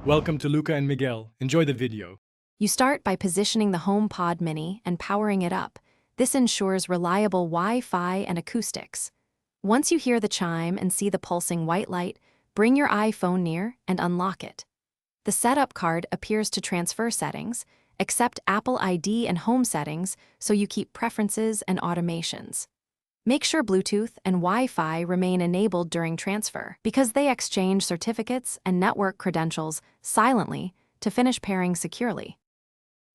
Welcome to Luca and Miguel. Enjoy the video. You start by positioning the HomePod Mini and powering it up. This ensures reliable Wi-Fi and acoustics. Once you hear the chime and see the pulsing white light, bring your iPhone near and unlock it. The setup card appears to transfer settings, accept Apple ID and home settings so you keep preferences and automations. Make sure Bluetooth and Wi-Fi remain enabled during transfer because they exchange certificates and network credentials silently to finish pairing securely.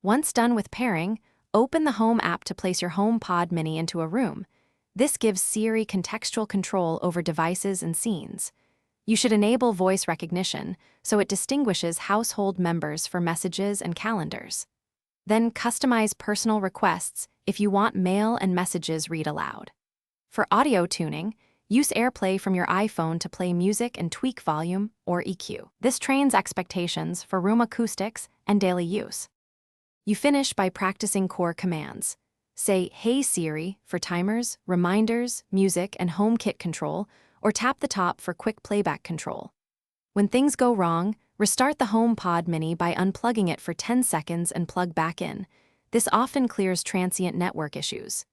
Once done with pairing, open the Home app to place your HomePod Mini into a room. This gives Siri contextual control over devices and scenes. You should enable voice recognition so it distinguishes household members for messages and calendars. Then customize personal requests if you want mail and messages read aloud. For audio tuning, use AirPlay from your iPhone to play music and tweak volume or EQ. This trains expectations for room acoustics and daily use. You finish by practicing core commands. Say, "Hey Siri" for timers, reminders, music, and HomeKit control, or tap the top for quick playback control. When things go wrong, restart the HomePod Mini by unplugging it for 10 seconds and plug back in. This often clears transient network issues.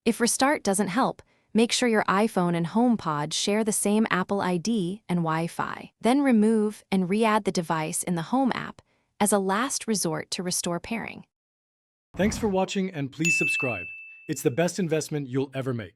If restart doesn't help, make sure your iPhone and HomePod share the same Apple ID and Wi-Fi. Then remove and re-add the device in the Home app as a last resort to restore pairing. Thanks for watching and please subscribe. It's the best investment you'll ever make.